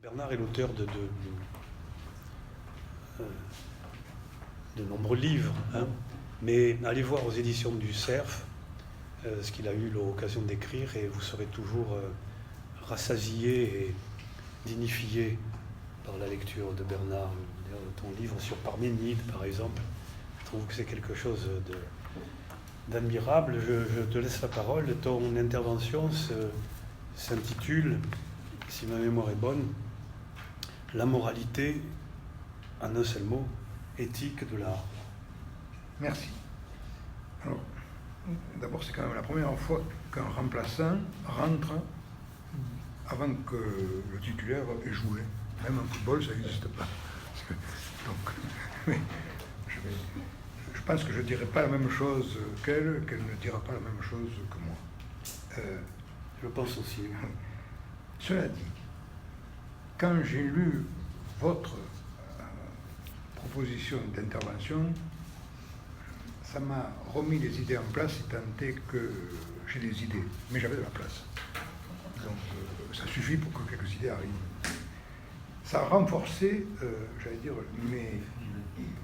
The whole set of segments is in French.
Bernard est l'auteur de nombreux livres, hein, mais allez voir aux éditions du Cerf ce qu'il a eu l'occasion d'écrire et vous serez toujours rassasié et dignifié par la lecture de Bernard. Ton livre sur Parménide, par exemple, je trouve que c'est quelque chose d'admirable. Je te laisse la parole. Ton intervention s'intitule, si ma mémoire est bonne, « La moralité, en un seul mot, éthique de l'art ». Merci. Alors, d'abord, c'est quand même la première fois qu'un remplaçant rentre avant que le titulaire ait joué. Même en football, ça n'existe pas. Donc, mais je pense que je ne dirai pas la même chose qu'elle ne dira pas la même chose que moi. Je pense aussi. Cela dit, quand j'ai lu votre proposition d'intervention, ça m'a remis les idées en place, si tant est que j'ai des idées, mais j'avais de la place. Donc ça suffit pour que quelques idées arrivent. Ça a renforcé, j'allais dire,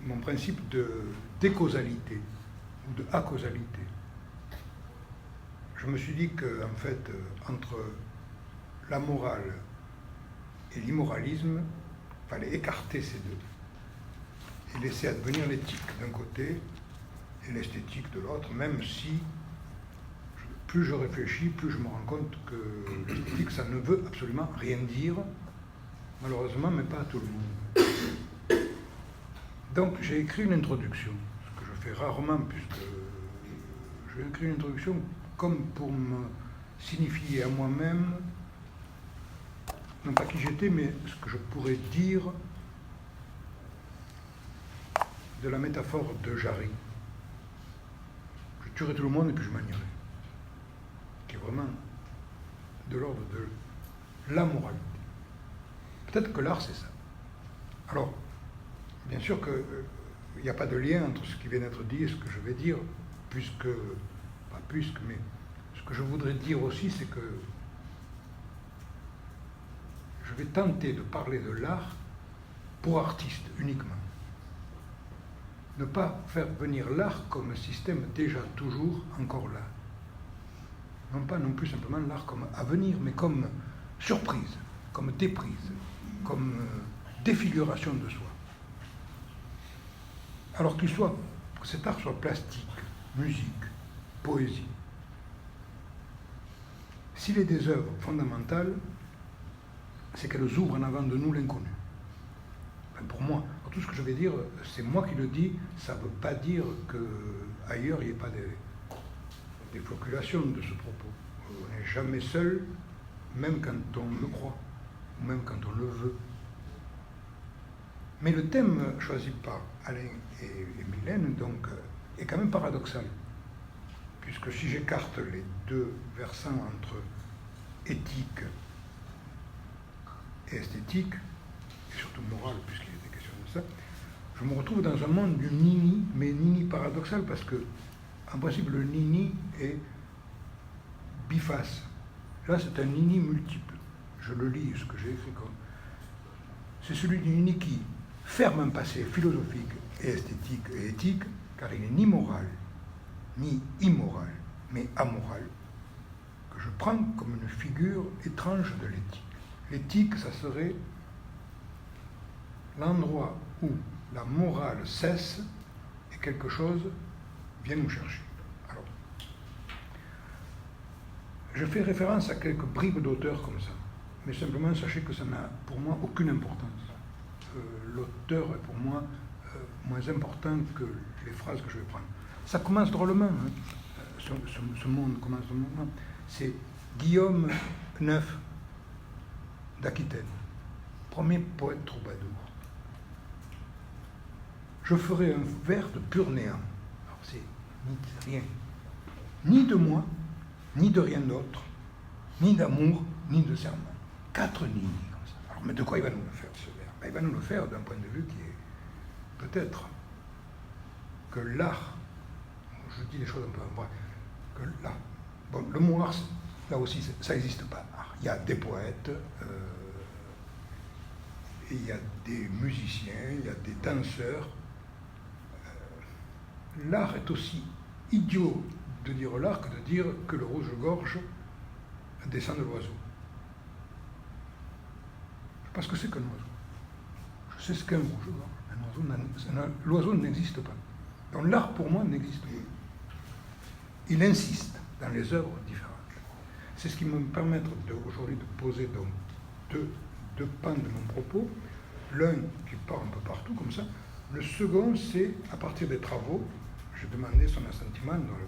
mon principe de décausalité ou de acausalité. Je me suis dit qu'en fait, entre la morale et l'immoralisme, il fallait écarter ces deux et laisser advenir l'éthique d'un côté et l'esthétique de l'autre, même si plus je réfléchis, plus je me rends compte que l'esthétique, ça ne veut absolument rien dire, malheureusement, mais pas à tout le monde. Donc j'ai écrit une introduction, ce que je fais rarement, puisque j'ai écrit une introduction comme pour me signifier à moi-même, non pas qui j'étais, mais ce que je pourrais dire de la métaphore de Jarry. Je tuerai tout le monde et puis je m'en irai. Qui est vraiment de l'ordre de la moralité. Peut-être que l'art, c'est ça. Alors, bien sûr qu'il n'y a pas de lien entre ce qui vient d'être dit et ce que je vais dire, mais ce que je voudrais dire aussi, c'est que je vais tenter de parler de l'art pour artistes uniquement. Ne pas faire venir l'art comme un système déjà toujours encore là. Non pas non plus simplement l'art comme avenir, mais comme surprise, comme déprise, comme défiguration de soi. Alors que cet art soit plastique, musique, poésie. S'il est des œuvres fondamentales, c'est qu'elles ouvrent en avant de nous l'inconnu. Enfin, pour moi, tout ce que je vais dire, c'est moi qui le dis, ça ne veut pas dire qu'ailleurs il n'y ait pas des floculations de ce propos. On n'est jamais seul, même quand on le croit, ou même quand on le veut. Mais le thème choisi par Alain et Mylène, donc, est quand même paradoxal. Puisque si j'écarte les deux versants entre éthique et esthétique, et surtout morale, puisqu'il était question de ça, je me retrouve dans un monde du nini, mais nini paradoxal, parce que, en principe, le nini est biface. Là, c'est un nini multiple. Je le lis, ce que j'ai écrit comme. C'est celui du nini qui ferme un passé philosophique et esthétique et éthique, car il n'est ni moral, ni immoral, mais amoral, que je prends comme une figure étrange de l'éthique. L'éthique, ça serait l'endroit où la morale cesse et quelque chose vient nous chercher. Alors, je fais référence à quelques bribes d'auteurs comme ça, mais simplement sachez que ça n'a pour moi aucune importance. L'auteur est pour moi moins important que les phrases que je vais prendre. Ça commence drôlement, hein. Ce monde commence drôlement. C'est Guillaume Neuf d'Aquitaine, premier poète troubadour. Je ferai un vers de pur néant. Alors c'est rien, ni de moi, ni de rien d'autre, ni d'amour, ni de serment. 4 lignes comme ça. Alors, mais de quoi il va nous le faire, ce vers? Ben, il va nous le faire d'un point de vue qui est peut-être que l'art, je dis les choses un peu en bref, que l'art, bon, le mot art, là aussi, ça n'existe pas. Il y a des poètes, et il y a des musiciens, il y a des danseurs. L'art est aussi idiot de dire l'art que de dire que le rouge-gorge descend de l'oiseau. Je sais pas ce que c'est qu'un oiseau. Je sais ce qu'est un rouge-gorge. L'oiseau n'existe pas. Donc l'art pour moi n'existe pas. Il insiste dans les œuvres différentes. C'est ce qui me permet aujourd'hui de poser donc deux pans de mon propos. L'un qui part un peu partout comme ça. Le second, c'est à partir des travaux, je demandais son assentiment, dans le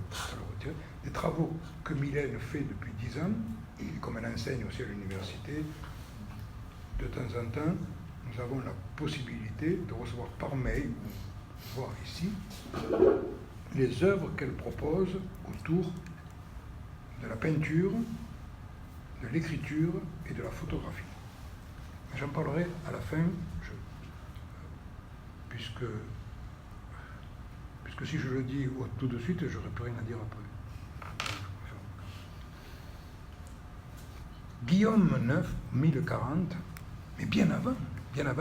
retirer, des travaux que Mylène fait depuis 10 ans, et comme elle enseigne aussi à l'université, de temps en temps, nous avons la possibilité de recevoir par mail, ou voir ici, les œuvres qu'elle propose autour de la peinture, de l'écriture et de la photographie. J'en parlerai à la fin, puisque si je le dis tout de suite, je n'aurai plus rien à dire après. Guillaume IX, 1040, mais bien avant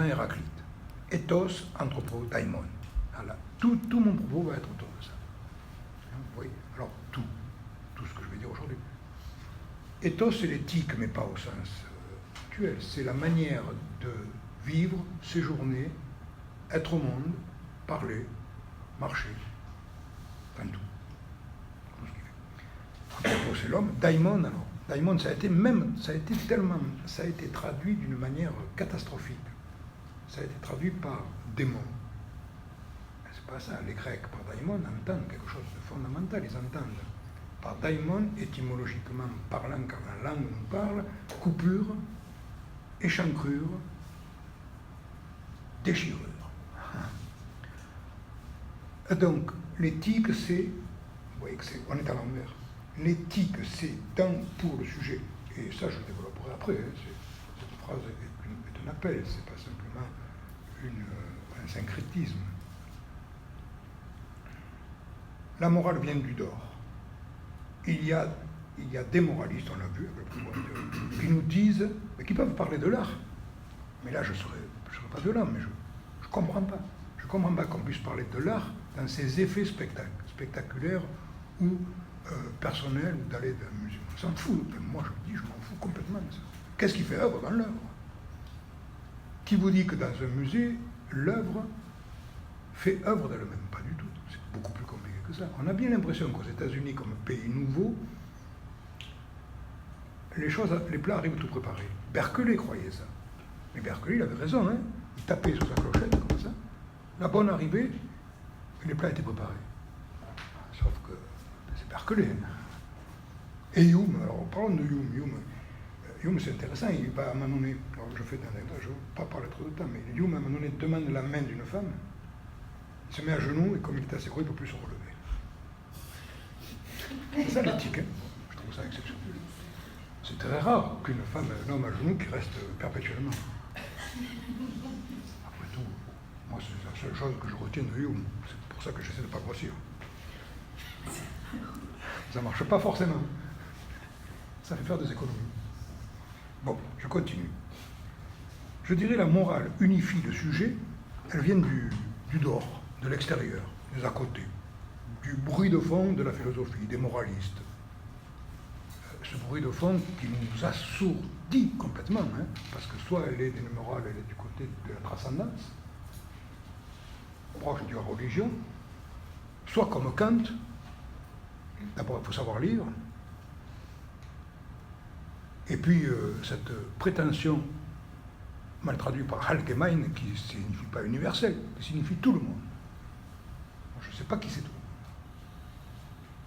Héraclite. Ethos, anthropo, daimon. Voilà. Tout mon propos va être autour de ça. Vous voyez ? Alors, tout ce que je vais dire aujourd'hui. Ethos, c'est l'éthique, mais pas au sens actuel. C'est la manière de vivre, séjourner, être au monde, parler, marcher, enfin tout. Tout ce qu'il fait. Anthropo, c'est l'homme. Daimon, alors. Daimon, ça a été traduit d'une manière catastrophique. Ça a été traduit par démon. C'est pas ça. Les Grecs, par daimon, entendent quelque chose de fondamental. Ils entendent par daimon, étymologiquement parlant, car la langue nous parle, coupure, échancrure, déchirure. Et donc, l'éthique, c'est, vous voyez que on est à l'envers. L'éthique, c'est pour le sujet, et ça je développerai après, cette phrase est un appel, c'est pas simplement un syncrétisme. La morale vient du dehors. Il y a des moralistes, on l'a vu, qui nous disent, qui peuvent parler de l'art. Mais là, je ne serai pas de là, mais je ne comprends pas. Je ne comprends pas qu'on puisse parler de l'art dans ses effets spectaculaires ou personnels ou d'aller dans un musée. On s'en fout. Moi, je vous dis, je m'en fous complètement de ça. Qu'est-ce qui fait œuvre dans l'œuvre? Qui vous dit que dans un musée, l'œuvre fait œuvre d'elle-même? Pas du tout. C'est beaucoup plus compliqué que ça. On a bien l'impression qu'aux États-Unis, comme pays nouveau, les plats arrivent tout préparés. Berkeley croyait ça. Mais Berkeley, il avait raison, hein. Il tapait sur sa clochette comme ça. La bonne arrivée, et les plats étaient préparés. Sauf que c'est Berkeley. Et Hume, alors parlons de Hume. Hume, c'est intéressant, il va à un moment donné, alors je fais une anecdote, je ne veux pas parler trop de temps, mais Hume, à un moment donné, demande la main d'une femme, il se met à genoux, et comme il est assez gros, il ne peut plus se relever. C'est ça l'éthique, hein. Je trouve ça exceptionnel. C'est très rare qu'une femme ait un homme à genoux qui reste perpétuellement. Après tout, moi, c'est la seule chose que je retiens de Hume. C'est pour ça que j'essaie de ne pas grossir. Ça ne marche pas forcément. Ça fait faire des économies. Bon, je continue. Je dirais la morale unifie le sujet, elle vient du dehors, de l'extérieur, des à côté, du bruit de fond de la philosophie, des moralistes. Ce bruit de fond qui nous assourdit complètement, hein, parce que soit elle est d'une morale, elle est du côté de la transcendance, proche de la religion, soit comme Kant, d'abord il faut savoir lire, et puis cette prétention, mal traduite par Allgemein, qui ne signifie pas universel, qui signifie tout le monde. Je ne sais pas qui c'est tout le monde.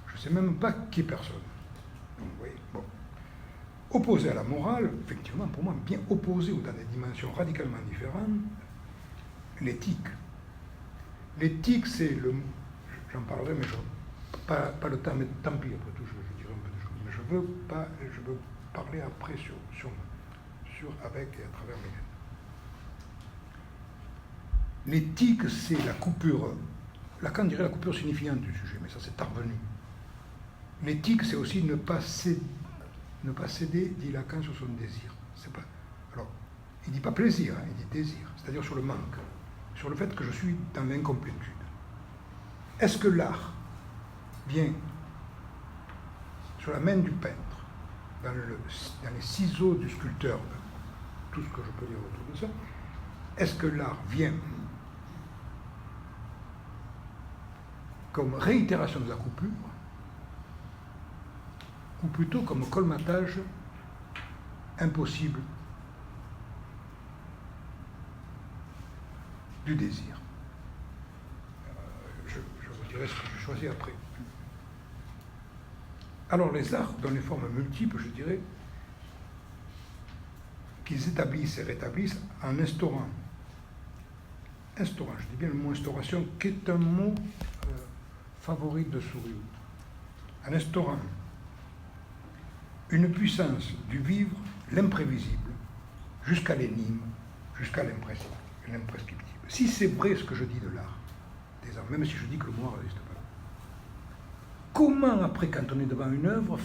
Je ne sais même pas qui est personne. Donc, vous voyez, bon. Opposé à la morale, effectivement, pour moi, bien opposé ou dans des dimensions radicalement différentes, l'éthique. L'éthique, c'est le... J'en parlerai, mais pas le temps, mais tant pis, après tout, je dirai un peu de choses. Mais je veux parler après avec et à travers Mylène. L'éthique, c'est la coupure. Lacan dirait la coupure signifiante du sujet, mais ça, c'est parvenu. L'éthique, c'est aussi ne pas céder, dit Lacan, sur son désir. C'est pas... Alors, Il ne dit pas plaisir, hein, il dit désir, c'est-à-dire sur le manque, sur le fait que je suis dans l'incomplétude. Est-ce que l'art vient sur la main du peintre, dans les ciseaux du sculpteur, tout ce que je peux dire autour de ça, est-ce que l'art vient comme réitération de la coupure, ou plutôt comme colmatage impossible du désir? Je vous dirai ce que je choisis après. Alors les arts, dans les formes multiples, je dirais, qu'ils établissent et rétablissent en instaurant, je dis bien le mot instauration, qui est un mot favori de Souriau, en instaurant une puissance du vivre, l'imprévisible, jusqu'à l'énigme, jusqu'à l'imprescriptible. Si c'est vrai ce que je dis de l'art, des arts, même si je dis que le mot n'existe pas, comment après, quand on est devant une œuvre,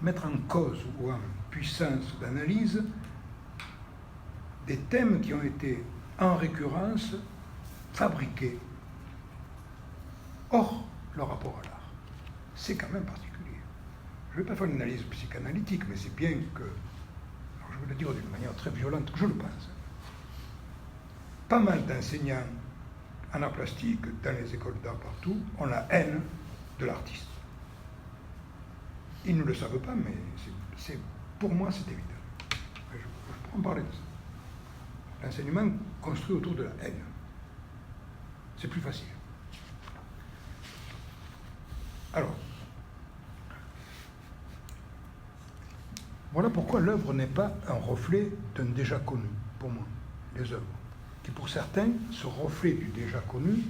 mettre en cause ou en puissance d'analyse des thèmes qui ont été en récurrence fabriqués hors leur rapport à l'art? C'est quand même particulier. Je ne vais pas faire une analyse psychanalytique, mais c'est bien que, alors je vais le dire d'une manière très violente, je le pense, pas mal d'enseignants en art plastique, dans les écoles d'art partout, ont la haine de l'artiste. Ils ne le savent pas, mais pour moi, c'est évident. Je peux en parler de ça. L'enseignement construit autour de la haine. C'est plus facile. Alors, voilà pourquoi l'œuvre n'est pas un reflet d'un déjà connu, pour moi, les œuvres, qui pour certains, ce reflet du déjà connu,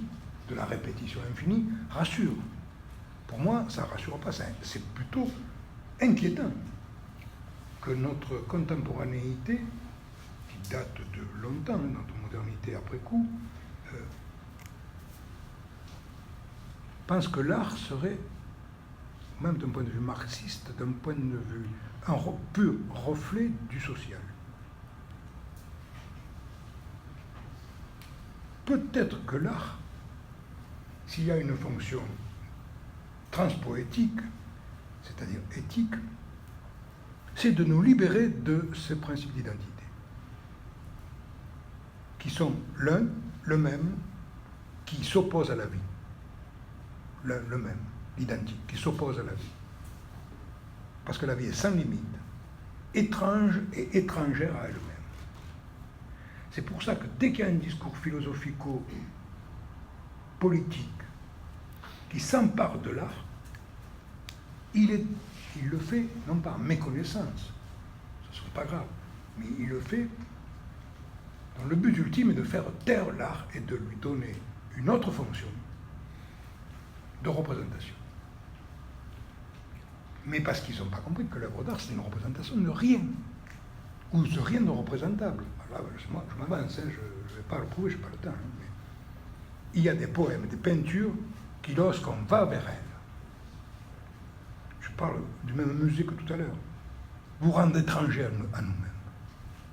de la répétition infinie, rassure. Pour moi, ça ne rassure pas, c'est plutôt inquiétant que notre contemporanéité, qui date de longtemps, notre modernité après coup, pense que l'art serait, même d'un point de vue marxiste, d'un point de vue, un pur reflet du social. Peut-être que l'art, s'il y a une fonction transpoétique, c'est-à-dire éthique, c'est de nous libérer de ces principes d'identité, qui sont l'un, le même, qui s'opposent à la vie. L'un, le même, l'identique, qui s'oppose à la vie. Parce que la vie est sans limite, étrange et étrangère à elle-même. C'est pour ça que dès qu'il y a un discours philosophico-politique qui s'empare de l'art, il le fait, non pas en méconnaissance, ce ne serait pas grave, mais il le fait dans le but ultime est de faire taire l'art et de lui donner une autre fonction de représentation. Mais parce qu'ils n'ont pas compris que l'œuvre d'art, c'est une représentation de rien, ou de rien de représentable. Alors là, moi, je m'avance, hein, je ne vais pas le prouver, je n'ai pas le temps. Hein, mais il y a des poèmes, des peintures, qui, lorsqu'on va vers elles, je parle du même musée que tout à l'heure, vous rendent étrangers à nous-mêmes,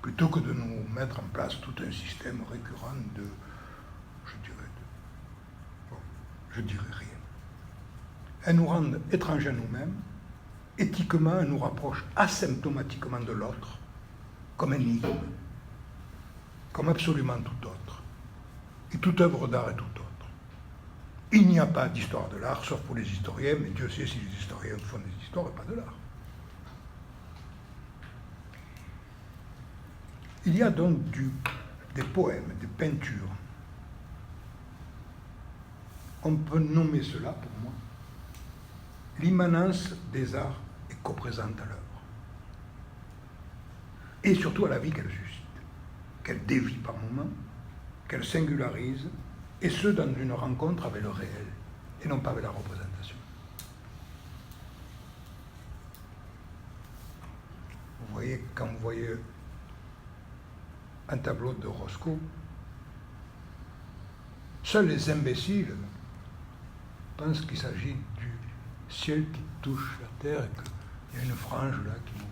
plutôt que de nous mettre en place tout un système récurrent de, je dirais rien. Elles nous rendent étrangers à nous-mêmes, éthiquement, elles nous rapprochent asymptomatiquement de l'autre, comme énigme, comme absolument tout autre. Et toute œuvre d'art est tout autre. Il n'y a pas d'histoire de l'art, sauf pour les historiens, mais Dieu sait si les historiens font des histoires et pas de l'art. Il y a donc des poèmes, des peintures. On peut nommer cela, pour moi, l'immanence des arts est coprésente à l'œuvre. Et surtout à la vie qu'elle suscite, qu'elle dévie par moments, qu'elle singularise, et ce, dans une rencontre avec le réel, et non pas avec la représentation. Vous voyez, quand vous voyez un tableau de Roscoe, seuls les imbéciles pensent qu'il s'agit du ciel qui touche la terre et qu'il y a une frange là qui nous...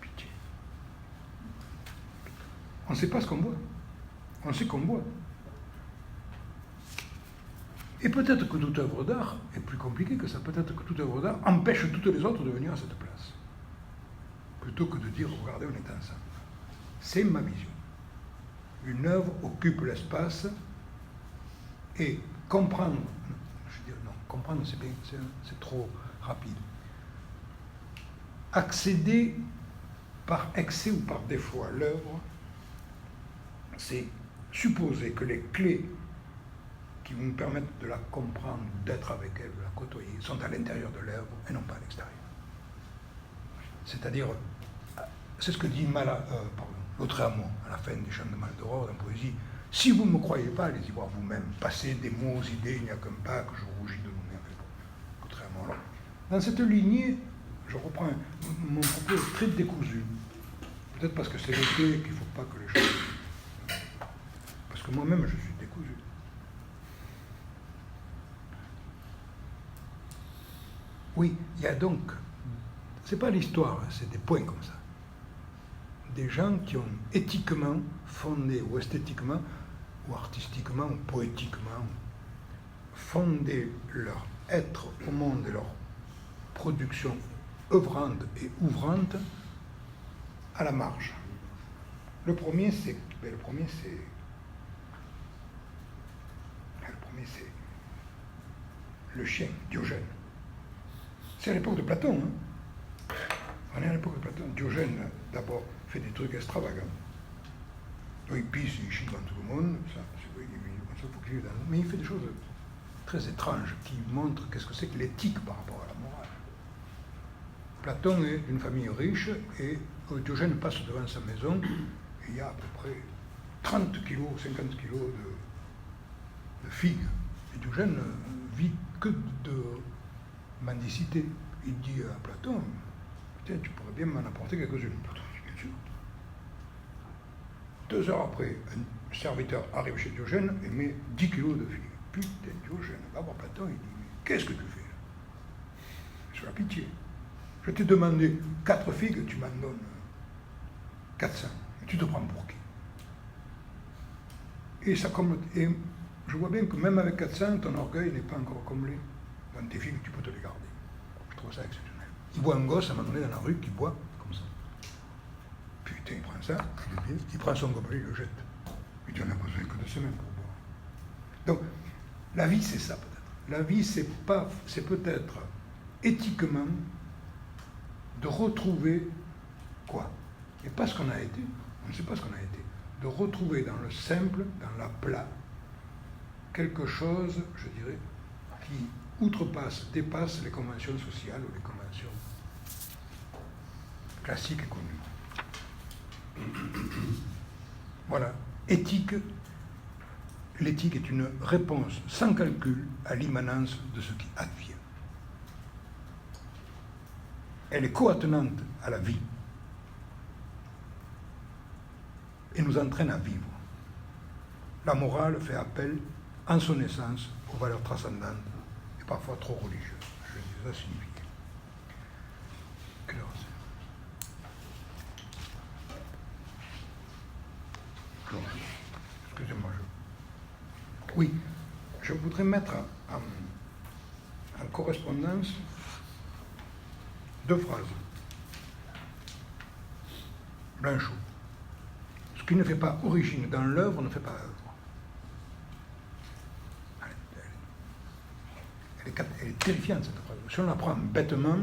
Pitié. On ne sait pas ce qu'on voit. On sait qu'on voit. Et peut-être que toute œuvre d'art est plus compliquée que ça. Peut-être que toute œuvre d'art empêche toutes les autres de venir à cette place. Plutôt que de dire, regardez, on est ensemble. C'est ma vision. Une œuvre occupe l'espace et comprendre, je veux dire, non, comprendre c'est bien, c'est trop rapide. Accéder par excès ou par défaut à l'œuvre, c'est supposer que les clés qui vont nous permettre de la comprendre, d'être avec elle, de la côtoyer, sont à l'intérieur de l'œuvre et non pas à l'extérieur. C'est-à-dire, c'est ce que dit Lautréamont à la fin des Chants de Maldoror, dans la poésie. Si vous ne me croyez pas, allez-y voir vous-même. Passez des mots aux idées, il n'y a qu'un pas que je rougis de nous-mêmes. Lautréamont. Dans cette lignée, je reprends mon propos est très décousu. Peut-être parce que c'est l'été qu'il ne faut pas que les choses... Parce que moi-même, je suis décousu. Oui, il y a donc... C'est pas l'histoire, c'est des points comme ça. Des gens qui ont éthiquement fondé, ou esthétiquement, ou artistiquement, ou poétiquement, fondé leur être au monde et leur production œuvrante et ouvrante à la marge. Le premier, c'est le chien, Diogène. C'est à l'époque de Platon. Hein. On est à l'époque de Platon. Diogène, d'abord, fait des trucs extravagants. Donc, il pisse, il chie devant tout le monde, mais il fait des choses très étranges qui montrent qu'est-ce que c'est que l'éthique par rapport à la morale. Platon est d'une famille riche et Diogène passe devant sa maison et il y a à peu près 30 kilos, 50 kilos de figues. Et Diogène vit que de mendicité. Il dit à Platon, tiens, tu pourrais bien m'en apporter quelques-unes. Platon dit, bien sûr. 2 heures après, un serviteur arrive chez Diogène et met 10 kilos de figues. Putain, Diogène, va voir Platon, il dit, mais qu'est-ce que tu fais là? Sur la pitié. Je t'ai demandé 4 figues, tu m'en donnes 400. Et tu te prends pour qui? Et je vois bien que même avec 400, ton orgueil n'est pas encore comblé. Dans tes figues, tu peux te les garder. Je trouve ça exceptionnel. Il voit un gosse à un moment donné dans la rue qui boit comme ça. Putain, il prend ça, il prend son gobelet, il le jette. Et tu n'en as besoin que de semaines pour boire. Donc, la vie, c'est ça peut-être. La vie, c'est peut-être éthiquement de retrouver quoi? Et pas ce qu'on a été, on ne sait pas ce qu'on a été, de retrouver dans le simple, dans la plat, quelque chose, je dirais, qui dépasse les conventions sociales ou les conventions classiques et connues. Voilà. L'éthique est une réponse sans calcul à l'immanence de ce qui advient. Elle est coattenante à la vie et nous entraîne à vivre. La morale fait appel, en son essence, aux valeurs transcendantes et parfois trop religieuses. Je dis ça signifie. Quelle heure c'est? Excusez-moi. Oui, je voudrais mettre en correspondance 2 phrases. Blanchot. Ce qui ne fait pas origine dans l'œuvre ne fait pas œuvre. Elle est terrifiante cette phrase. Si on la prend bêtement,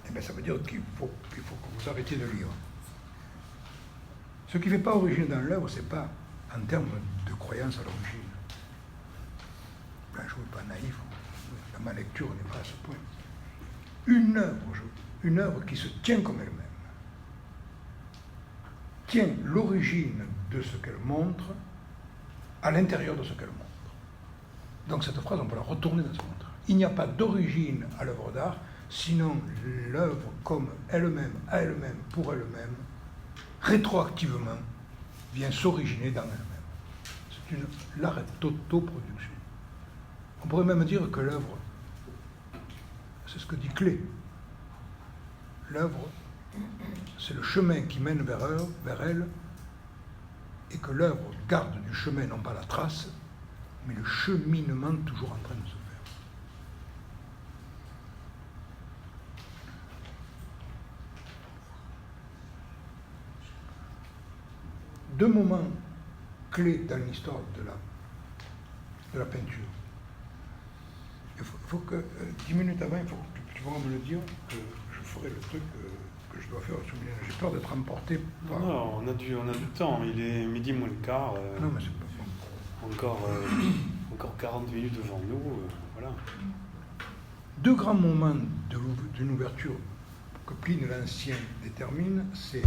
eh bien, ça veut dire qu'il faut que vous arrêtiez de lire. Ce qui ne fait pas origine dans l'œuvre, ce n'est pas en termes de croyance à l'origine. Blanchot n'est pas naïf, ma lecture n'est pas à ce point. Une œuvre qui se tient comme elle-même, tient l'origine de ce qu'elle montre à l'intérieur de ce qu'elle montre. Donc cette phrase, on peut la retourner dans ce montre. Il n'y a pas d'origine à l'œuvre d'art, sinon l'œuvre comme elle-même, à elle-même, pour elle-même, rétroactivement, vient s'originer dans elle-même. C'est l'art est autoproduction. On pourrait même dire que l'œuvre, c'est ce que dit Clé, l'œuvre c'est le chemin qui mène vers elle, et que l'œuvre garde du chemin non pas la trace, mais le cheminement toujours en train de se faire. Deux moments clés dans l'histoire de la peinture. Il faut que, 10 minutes avant, il faut que tu pourras me le dire, que je ferai le truc que je dois faire. J'ai peur d'être emporté par... Non, on a du temps, il est midi moins le quart. Non, mais c'est pas bon. Encore 40 minutes devant nous, voilà. Deux grands moments d'une ouverture que Pline l'Ancien détermine, c'est...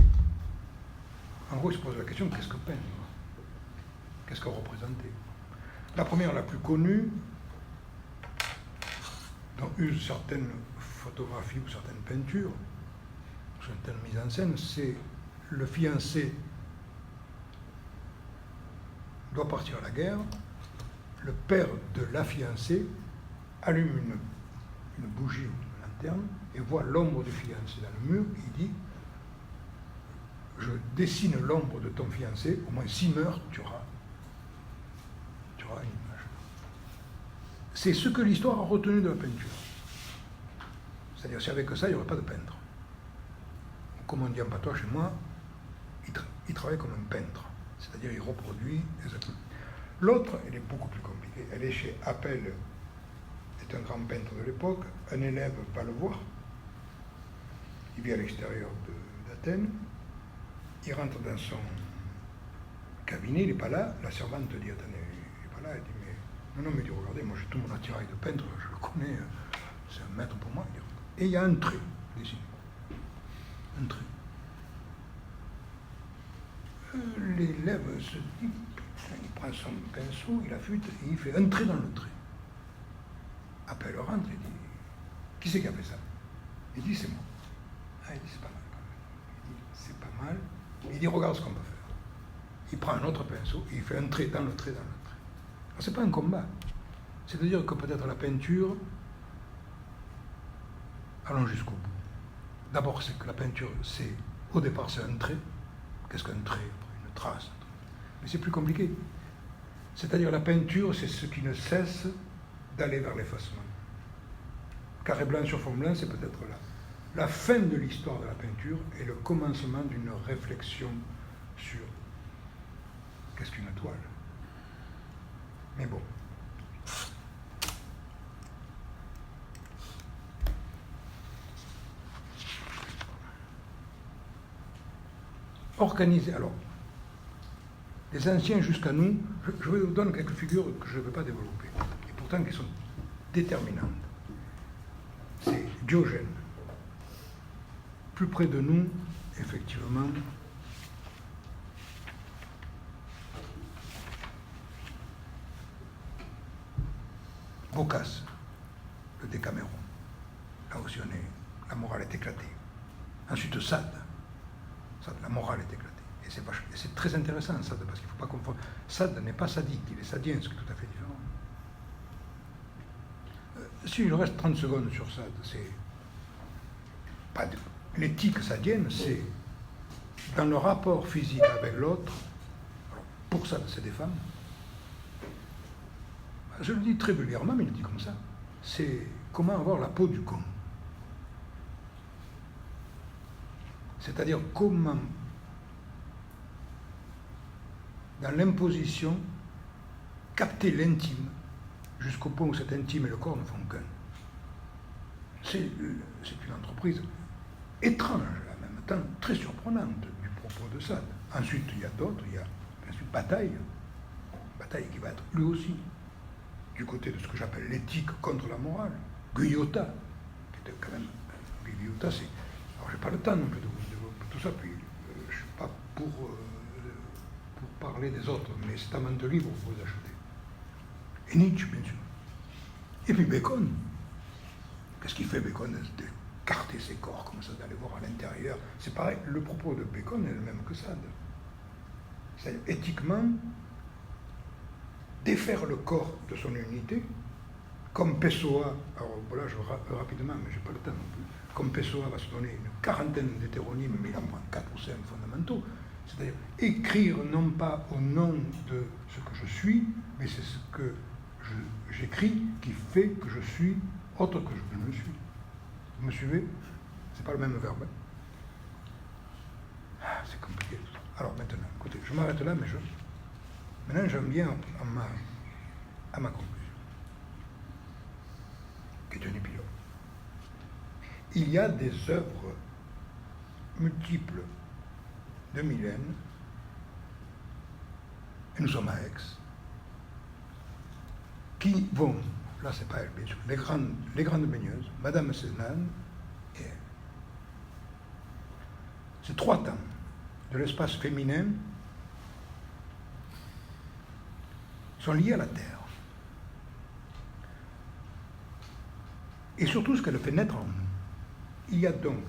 En gros, il se pose la question, qu'est-ce que peindre? Qu'est-ce que représenter? La première, la plus connue, dont usent certaines photographies ou certaines peintures, certaines mises en scène, c'est le fiancé doit partir à la guerre, le père de la fiancée allume une bougie ou une lanterne et voit l'ombre du fiancé dans le mur, et il dit: je dessine l'ombre de ton fiancé, au moins s'il meurt, tu auras une image. C'est ce que l'histoire a retenu de la peinture. C'est-à-dire, si avec ça, il n'y aurait pas de peintre. Comme on dit en patois chez moi, il travaille comme un peintre. C'est-à-dire, il reproduit exactement. L'autre, elle est beaucoup plus compliquée. Elle est chez Appel, c'est un grand peintre de l'époque. Un élève va le voir. Il vit à l'extérieur d'Athènes. Il rentre dans son cabinet, il n'est pas là. La servante dit: attendez, il n'est pas là. Elle dit: mais non, mais il dit: regardez, moi j'ai tout mon attirail de peintre, je le connais, c'est un maître pour moi. Et il y a un trait dessiné. Un trait. L'élève se dit, il prend son pinceau, il affûte et il fait un trait dans le trait. Appel rentre et dit: qui c'est qui a fait ça? Il dit: c'est moi. Ah, il dit: c'est pas mal quand même. Il dit: c'est pas mal. Il dit: regarde ce qu'on peut faire. Il prend un autre pinceau et il fait un trait dans le trait dans le trait. Alors, c'est pas un combat. C'est-à-dire que peut-être la peinture, allons jusqu'au bout. D'abord, c'est que la peinture, c'est, au départ, c'est un trait. Qu'est-ce qu'un trait? Une trace. Mais c'est plus compliqué. C'est-à-dire la peinture, c'est ce qui ne cesse d'aller vers l'effacement. Carré blanc sur fond blanc, c'est peut-être là. La fin de l'histoire de la peinture est le commencement d'une réflexion sur qu'est-ce qu'une toile. Mais bon. Organiser. Alors, les anciens jusqu'à nous, je vous donne quelques figures que je ne veux pas développer, et pourtant qui sont déterminantes. C'est Diogène. Plus près de nous, effectivement, Boccace, le Décaméron. Là aussi, la morale est éclatée. Ensuite, Sade, la morale est éclatée. Et c'est très intéressant, Sade, parce qu'il ne faut pas confondre. Sade n'est pas sadique, il est sadien, ce qui est tout à fait différent. Si il reste 30 secondes sur Sade, c'est pas de... L'éthique sadienne, c'est dans le rapport physique avec l'autre. Pour ça, c'est des femmes. Je le dis très vulgairement, mais il le dit comme ça. C'est comment avoir la peau du con. C'est-à-dire comment, dans l'imposition, capter l'intime jusqu'au point où cet intime et le corps ne font qu'un. C'est une entreprise étrange, en même temps très surprenante du propos de Sade. Ensuite, il y a d'autres, il y a bien sûr Bataille qui va être lui aussi du côté de ce que j'appelle l'éthique contre la morale. Guyotat, qui était quand même... Guyotat, c'est... Alors, j'ai pas le temps non plus de vous développer tout ça, puis je suis pas pour parler des autres, mais c'est un de livres que vous achetez. Et Nietzsche, bien sûr. Et puis Bacon. Qu'est-ce qu'il fait, Bacon? D'écarter ses corps comme ça, d'aller voir à l'intérieur. C'est pareil, le propos de Bacon est le même que Sade. C'est éthiquement défaire le corps de son unité comme Pessoa, alors voilà, rapidement, mais je n'ai pas le temps non plus, comme Pessoa va se donner une quarantaine d'hétéronymes, mais il en prend 4 ou 5 fondamentaux, c'est-à-dire écrire non pas au nom de ce que je suis, mais c'est ce que j'écris qui fait que je suis autre que je ne le suis. Vous me suivez? C'est pas le même verbe. C'est compliqué tout ça. Alors maintenant, écoutez, je m'arrête là, mais maintenant j'en viens à ma conclusion, qui est un épilogue. Il y a des œuvres multiples de Mylène, et nous sommes à Aix, qui vont, là c'est pas elle bien sûr, les grandes baigneuses, Madame Cézanne et elle. Ces 3 temps de l'espace féminin sont liés à la Terre. Et surtout ce qu'elle fait naître en nous. Il y a donc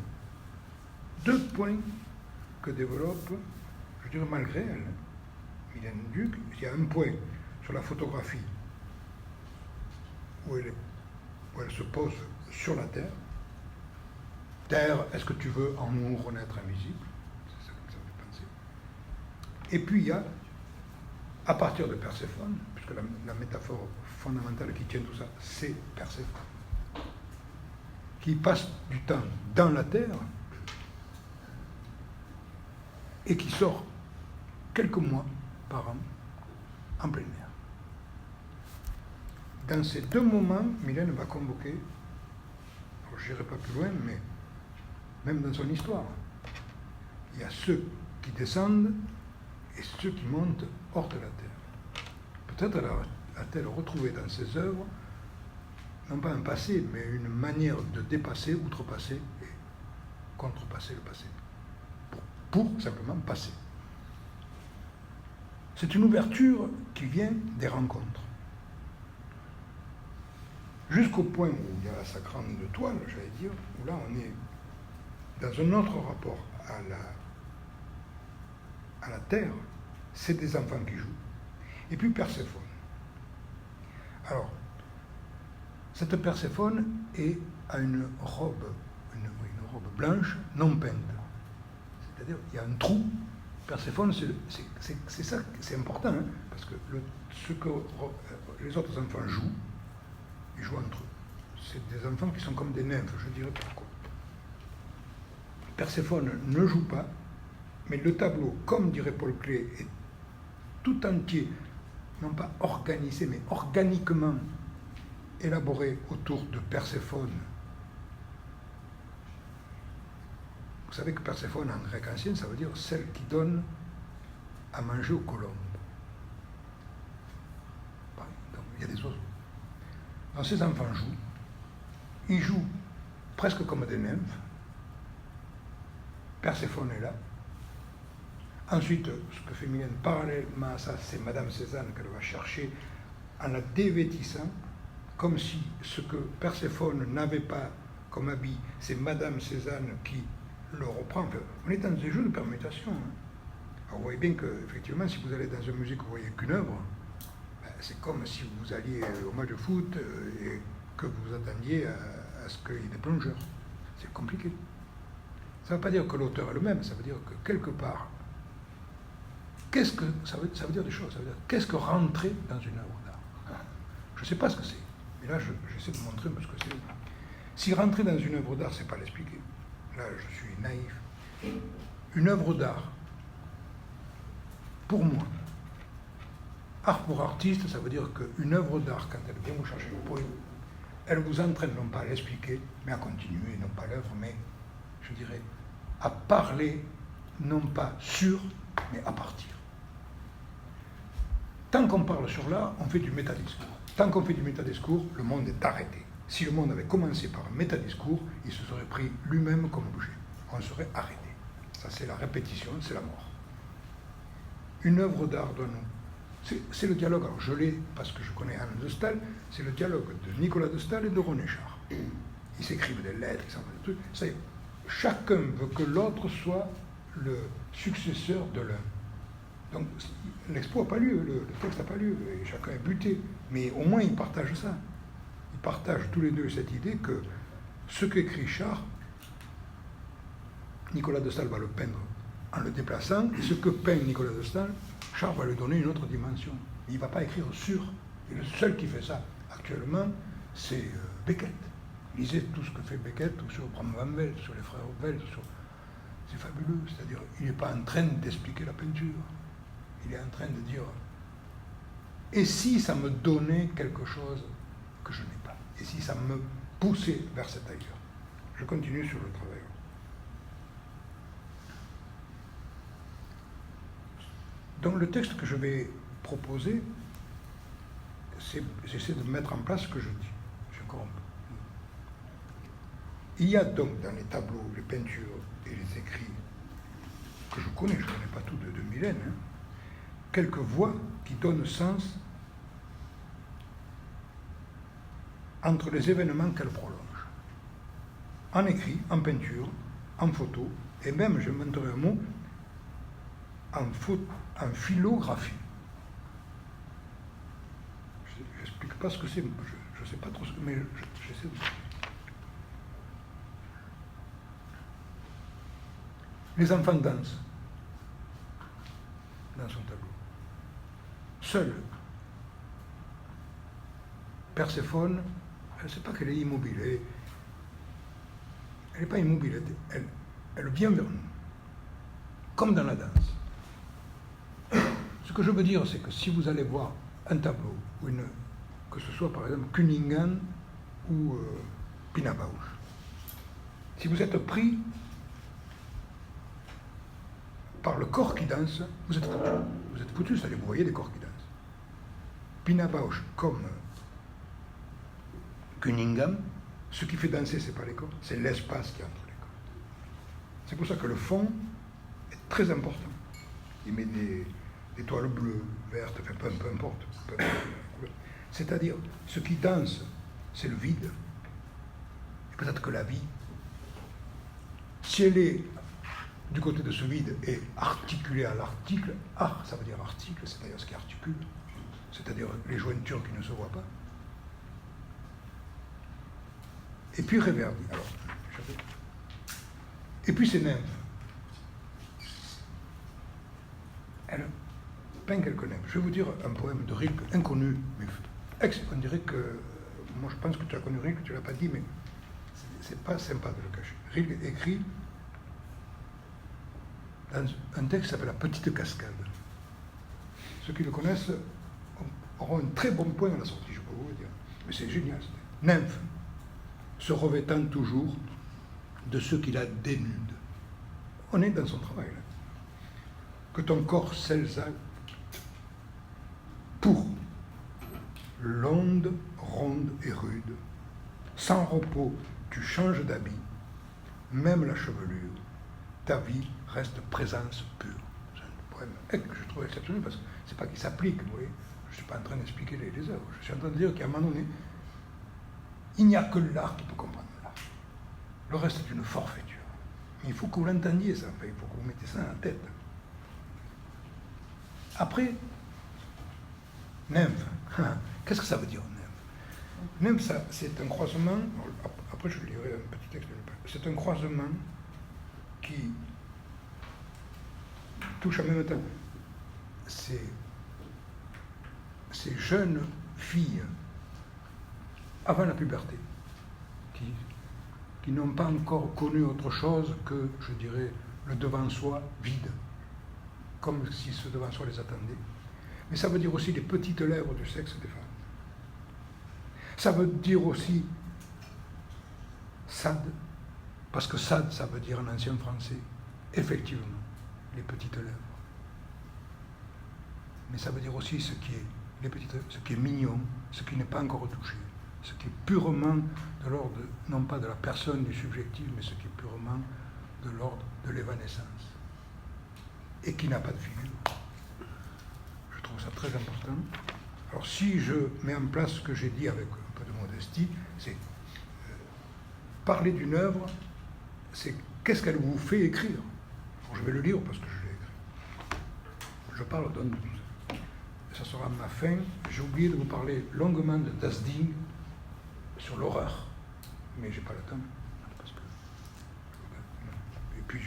2 points que développe, je dirais malgré elle, Mylène Duc. Il y a un point sur la photographie où elle se pose sur la Terre. Terre, est-ce que tu veux en nous renaître invisible? C'est ça que ça me fait penser. Et puis il y a, à partir de Perséphone, puisque la métaphore fondamentale qui tient tout ça, c'est Perséphone, qui passe du temps dans la Terre et qui sort quelques mois par an en plein air. Dans ces 2 moments, Mylène va convoquer, je n'irai pas plus loin, mais même dans son histoire, il y a ceux qui descendent et ceux qui montent hors de la Terre. Peut-être a-t-elle retrouvé dans ses œuvres, non pas un passé, mais une manière de dépasser, outrepasser et contrepasser le passé. Pour simplement passer. C'est une ouverture qui vient des rencontres. Jusqu'au point où il y a la sa grande toile, j'allais dire, où là on est dans un autre rapport à la Terre, c'est des enfants qui jouent. Et puis Perséphone. Alors, cette Perséphone a une robe blanche non peinte. C'est-à-dire, il y a un trou. Perséphone, c'est ça, c'est important, hein, parce que ce que les autres enfants jouent, ils jouent entre eux. C'est des enfants qui sont comme des nymphes, je dirais pourquoi. Perséphone ne joue pas, mais le tableau, comme dirait Paul Klee, est tout entier, non pas organisé, mais organiquement élaboré autour de Perséphone. Vous savez que Perséphone, en grec ancien, ça veut dire celle qui donne à manger aux colombes. Donc, il y a des oiseaux. Donc, ces enfants jouent. Ils jouent presque comme des nymphes. Perséphone est là. Ensuite, ce que fait Mylène parallèlement à ça, c'est Madame Cézanne qu'elle va chercher en la dévêtissant, comme si ce que Perséphone n'avait pas comme habit, c'est Madame Cézanne qui le reprend. Enfin, on est dans des jeux de permutation. Hein. Alors, vous voyez bien qu'effectivement, si vous allez dans un musée que vous voyez qu'une œuvre, ben, c'est comme si vous alliez au match de foot et que vous attendiez à ce qu'il y ait des plongeurs. C'est compliqué. Ça ne veut pas dire que l'auteur est le même, ça veut dire que quelque part, qu'est-ce que ça veut dire des choses, ça veut dire qu'est-ce que rentrer dans une œuvre d'art? Je ne sais pas ce que c'est, mais là j'essaie de montrer un peu ce que c'est. Si rentrer dans une œuvre d'art, c'est pas l'expliquer. Là je suis naïf. Une œuvre d'art, pour moi, art pour artiste, ça veut dire qu'une œuvre d'art, quand elle vient vous chercher le point, elle vous entraîne non pas à l'expliquer, mais à continuer, non pas l'œuvre, mais je dirais à parler, non pas sur, mais à partir. Tant qu'on parle sur l'art, on fait du métadiscours. Tant qu'on fait du métadiscours, le monde est arrêté. Si le monde avait commencé par un métadiscours, il se serait pris lui-même comme objet. On serait arrêté. Ça, c'est la répétition, c'est la mort. Une œuvre d'art doit nous... C'est le dialogue, alors je l'ai parce que je connais Anne de Staël, c'est le dialogue de Nicolas de Staël et de René Char. Ils s'écrivent des lettres, ils s'envoient des trucs. Ça y est, chacun veut que l'autre soit le successeur de l'un. Donc l'expo n'a pas lieu, le texte n'a pas lieu, et chacun est buté. Mais au moins ils partagent ça. Ils partagent tous les deux cette idée que ce qu'écrit Char, Nicolas de Staël va le peindre en le déplaçant, et ce que peint Nicolas de Staël, Char va lui donner une autre dimension. Il ne va pas écrire sur. Et le seul qui fait ça actuellement, c'est Beckett. Lisez tout ce que fait Beckett, ou sur Bram van Velde, sur les frères Velde, c'est fabuleux. C'est-à-dire, il n'est pas en train d'expliquer la peinture. Il est en train de dire, et si ça me donnait quelque chose que je n'ai pas? Et si ça me poussait vers cet ailleurs? Je continue sur le travail. Donc le texte que je vais proposer, j'essaie de mettre en place ce que je dis. Je corromps. Il y a donc dans les tableaux, les peintures et les écrits que je connais pas tout de Mylène, quelques voix qui donnent sens entre les événements qu'elle prolonge. En écrit, en peinture, en photo, et même, je m'inventerai un mot, en philographie. Je n'explique pas ce que c'est, je ne sais pas trop ce que, mais j'essaie de... Les enfants dansent dans son tableau. Seule Perséphone, elle ne sait pas qu'elle est immobile. Elle n'est pas immobile, elle vient vers nous, comme dans la danse. Ce que je veux dire, c'est que si vous allez voir un tableau, que ce soit par exemple Cunningham ou Pina Bausch, si vous êtes pris par le corps qui danse, vous êtes foutu. Vous êtes foutu, c'est-à-dire vous voyez des corps qui dansent. Pina Bausch comme Cunningham, ce qui fait danser, ce n'est pas les corps, c'est l'espace qui est entre les corps. C'est pour ça que le fond est très important. Il met des toiles bleues, vertes, enfin, peu importe. C'est-à-dire, ce qui danse, c'est le vide. Et peut-être que la vie, si elle est du côté de ce vide et articulée à l'article, ça veut dire article, c'est-à-dire ce qui articule, c'est-à-dire les jointures qui ne se voient pas. Et puis Réverdi. Et puis ces nymphes. Elle peint quelques nymphes. Je vais vous dire un poème de Rilke, inconnu, mais on dirait que... Moi je pense que tu as connu Rilke, tu ne l'as pas dit, mais c'est pas sympa de le cacher. Rilke écrit dans un texte qui s'appelle La Petite Cascade. Ceux qui le connaissent auront un très bon point à la sortie, je peux vous le dire. Mais c'est génial. Nymphe, se revêtant toujours de ce qui la dénude. On est dans son travail, là. Que ton corps s'exalte pour l'onde ronde et rude. Sans repos, tu changes d'habit, même la chevelure, ta vie reste présence pure. C'est un poème que je trouve exceptionnel parce que c'est pas qu'il s'applique, vous voyez. Je ne suis pas en train d'expliquer les œuvres. Je suis en train de dire qu'à un moment donné, il n'y a que l'art qui peut comprendre l'art. Le reste est une forfaiture. Mais il faut que vous l'entendiez, ça. Il faut que vous mettiez ça en tête. Après, nymphe. Qu'est-ce que ça veut dire, nymphe? Nymphe, ça, c'est un croisement. Après, je lirai un petit texte. C'est un croisement qui touche en même temps ces jeunes filles avant la puberté, qui n'ont pas encore connu autre chose que, je dirais, le devant-soi vide, comme si ce devant-soi les attendait. Mais ça veut dire aussi les petites lèvres du sexe des femmes. Ça veut dire aussi Sade, parce que Sade, ça veut dire en ancien français, effectivement, les petites lèvres. Mais ça veut dire aussi ce qui est mignon, ce qui n'est pas encore touché, ce qui est purement de l'ordre, non pas de la personne, du subjectif, mais ce qui est purement de l'ordre de l'évanescence, et qui n'a pas de figure. Je trouve ça très important. Alors si je mets en place ce que j'ai dit avec un peu de modestie, c'est parler d'une œuvre, c'est qu'est-ce qu'elle vous fait écrire. Alors, je vais le lire parce que je l'ai écrit. Je parle d'un de tout ça. Et ça sera ma fin. J'ai oublié de vous parler longuement de Das Ding, sur l'horreur, mais j'ai pas le temps. Parce que, et puis,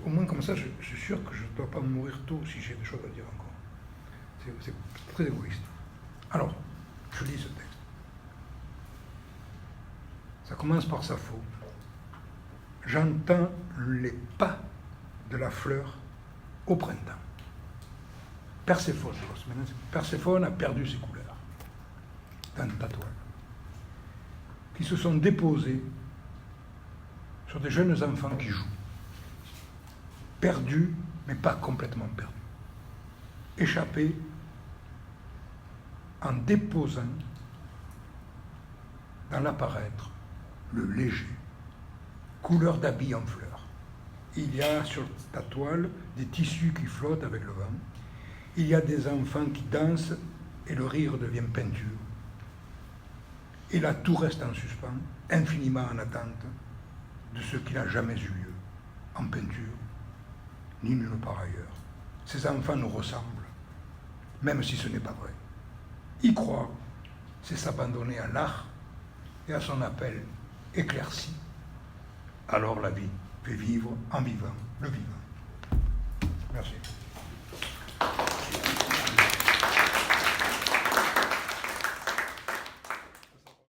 au moins comme ça, je suis sûr que je ne dois pas mourir tôt si j'ai des choses à dire encore. C'est très égoïste. Alors, je lis ce texte. Ça commence par Sappho. J'entends les pas de la fleur au printemps. Perséphone, Perséphone a perdu ses couleurs dans ta toile, qui se sont déposées sur des jeunes enfants qui jouent, perdus, mais pas complètement perdus, échappés en déposant dans l'apparaître le léger, couleur d'habits en fleurs. Il y a sur ta toile des tissus qui flottent avec le vent. Il y a des enfants qui dansent et le rire devient peinture. Et là, tout reste en suspens, infiniment en attente de ce qui n'a jamais eu lieu, en peinture, ni nulle part ailleurs. Ces enfants nous ressemblent, même si ce n'est pas vrai. Y croire, c'est s'abandonner à l'art et à son appel éclairci. Alors la vie fait vivre en vivant le vivant. Merci.